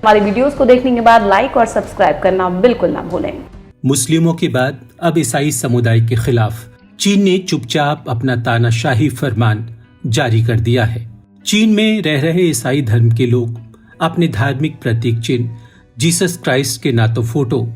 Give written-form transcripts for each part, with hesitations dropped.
हमारी वीडियोस को देखने के बाद लाइक और सब्सक्राइब करना बिल्कुल ना भूलें। मुस्लिमों के बाद अब ईसाई समुदाय के खिलाफ चीन ने चुपचाप अपना तानाशाही फरमान जारी कर दिया है। चीन में रह रहे ईसाई धर्म के लोग अपने धार्मिक प्रतीक चिन्ह जीसस क्राइस्ट के ना तो फोटो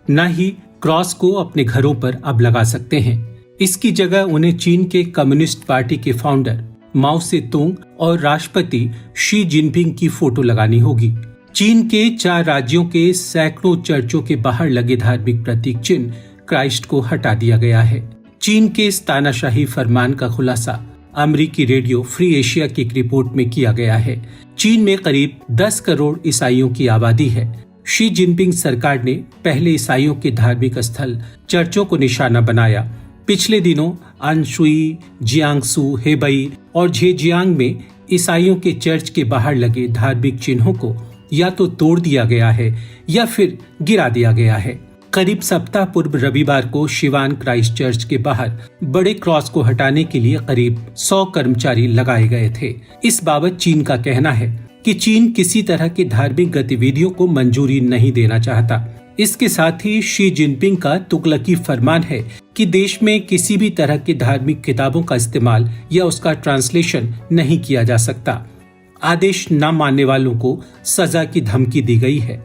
न ही क्रॉस को अपने घरों पर अब लगा सकते हैं। इसकी जगह उन्हें चीन के कम्युनिस्ट पार्टी के फाउंडर माओ से तुंग और राष्ट्रपति शी जिनपिंग की फोटो लगानी होगी। चीन के 4 राज्यों के सैकड़ों चर्चों के बाहर लगे धार्मिक प्रतीक चिन्ह क्राइस्ट को हटा दिया गया है। चीन के इस तानाशाही फरमान का खुलासा अमेरिकी रेडियो फ्री एशिया की एक रिपोर्ट में किया गया है। चीन में करीब 10 करोड़ ईसाइयों की आबादी है। शी जिनपिंग सरकार ने पहले ईसाइयों के धार्मिक स्थल चर्चों को निशाना बनाया। पिछले दिनों अनशुई, जियांगसू, हेबई और झेजियांग में ईसाइयों के चर्च के बाहर लगे धार्मिक चिन्हों को या तो तोड़ दिया गया है या फिर गिरा दिया गया है। करीब सप्ताह पूर्व रविवार को शिवान क्राइस्ट चर्च के बाहर बड़े क्रॉस को हटाने के लिए करीब 100 कर्मचारी लगाए गए थे। इस बाबत चीन का कहना है कि चीन किसी तरह की धार्मिक गतिविधियों को मंजूरी नहीं देना चाहता। इसके साथ ही शी जिनपिंग का तुगलकी फरमान है कि देश में किसी भी तरह की धार्मिक किताबों का इस्तेमाल या उसका ट्रांसलेशन नहीं किया जा सकता। आदेश न मानने वालों को सजा की धमकी दी गई है।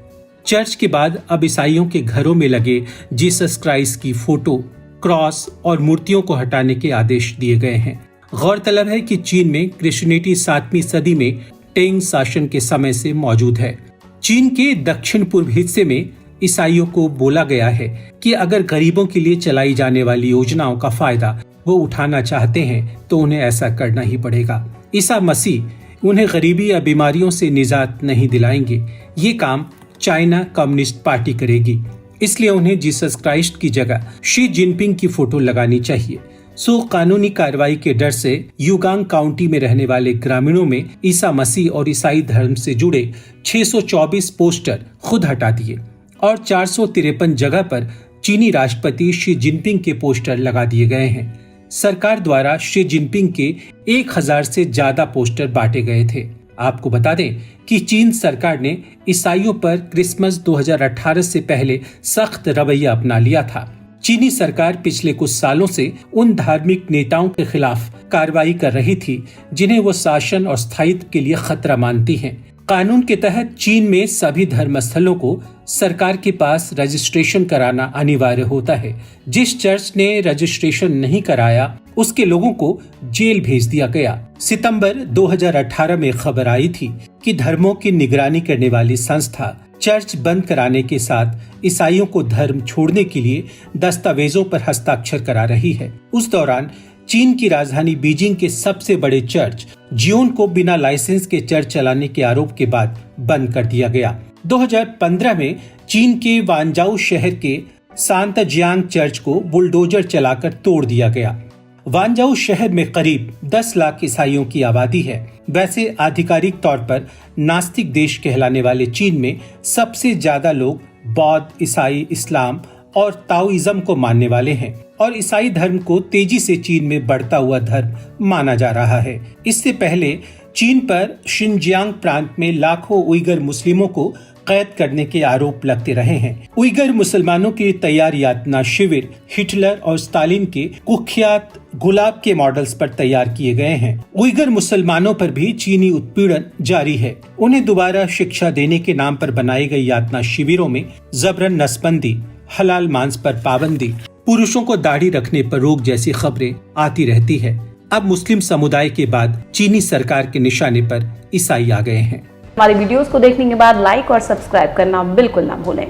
चर्च के बाद अब ईसाइयों के घरों में लगे जीसस क्राइस्ट की फोटो, क्रॉस और मूर्तियों को हटाने के आदेश दिए गए हैं। गौरतलब है कि चीन में क्रिश्चियनिटी 7वीं सदी में टेंग शासन के समय से मौजूद है। चीन के दक्षिण पूर्व हिस्से में ईसाइयों को बोला गया है कि अगर गरीबों के लिए चलाई जाने वाली योजनाओं का फायदा वो उठाना चाहते हैं तो उन्हें ऐसा करना ही पड़ेगा। ईसा मसीह उन्हें गरीबी या बीमारियों से निजात नहीं दिलाएंगे। ये काम चाइना कम्युनिस्ट पार्टी करेगी, इसलिए उन्हें जीसस क्राइस्ट की जगह शी जिनपिंग की फोटो लगानी चाहिए। सो कानूनी कार्रवाई के डर से युगांग काउंटी में रहने वाले ग्रामीणों में ईसा मसीह और ईसाई धर्म से जुड़े 624 पोस्टर खुद हटा दिए और 453 जगह पर चीनी राष्ट्रपति शी जिनपिंग के पोस्टर लगा दिए गए हैं। सरकार द्वारा शी जिनपिंग के 1000 से ज्यादा पोस्टर बांटे गए थे। आपको बता दें कि चीन सरकार ने ईसाइयों पर क्रिसमस 2018 से पहले सख्त रवैया अपना लिया था। चीनी सरकार पिछले कुछ सालों से उन धार्मिक नेताओं के खिलाफ कार्रवाई कर रही थी जिन्हें वो शासन और स्थायित्व के लिए खतरा मानती हैं। कानून के तहत चीन में सभी धर्मस्थलों को सरकार के पास रजिस्ट्रेशन कराना अनिवार्य होता है। जिस चर्च ने रजिस्ट्रेशन नहीं कराया उसके लोगों को जेल भेज दिया गया। सितंबर 2018 में खबर आई थी कि धर्मों की निगरानी करने वाली संस्था चर्च बंद कराने के साथ ईसाइयों को धर्म छोड़ने के लिए दस्तावेजों पर हस्ताक्षर करा रही है। उस दौरान चीन की राजधानी बीजिंग के सबसे बड़े चर्च जियोन को बिना लाइसेंस के चर्च चलाने के आरोप के बाद बंद कर दिया गया। 2015 में चीन के वानजाऊ शहर के सांताजियांग चर्च को बुलडोजर चलाकर तोड़ दिया गया। वानजाऊ शहर में करीब 10 लाख ईसाइयों की आबादी है। वैसे आधिकारिक तौर पर नास्तिक देश कहलाने वाले चीन में सबसे ज्यादा लोग बौद्ध, ईसाई, इस्लाम और ताओइज्म को मानने वाले हैं और ईसाई धर्म को तेजी से चीन में बढ़ता हुआ धर्म माना जा रहा है। इससे पहले चीन पर शिनजियांग प्रांत में लाखों उइगर मुस्लिमों को कैद करने के आरोप लगते रहे हैं। उइगर मुसलमानों के तैयार यातना शिविर हिटलर और स्टालिन के कुख्यात गुलाब के मॉडल्स पर तैयार किए गए हैं। उइगर मुसलमानों पर भी चीनी उत्पीड़न जारी है। उन्हें दोबारा शिक्षा देने के नाम पर बनाई गई यातना शिविरों में जबरन नसबंदी, हलाल मांस पर पाबंदी, पुरुषों को दाढ़ी रखने पर रोक जैसी खबरें आती रहती है। अब मुस्लिम समुदाय के बाद चीनी सरकार के निशाने पर ईसाई आ गए हैं। हमारी वीडियोस को देखने के बाद लाइक और सब्सक्राइब करना बिल्कुल ना भूलें।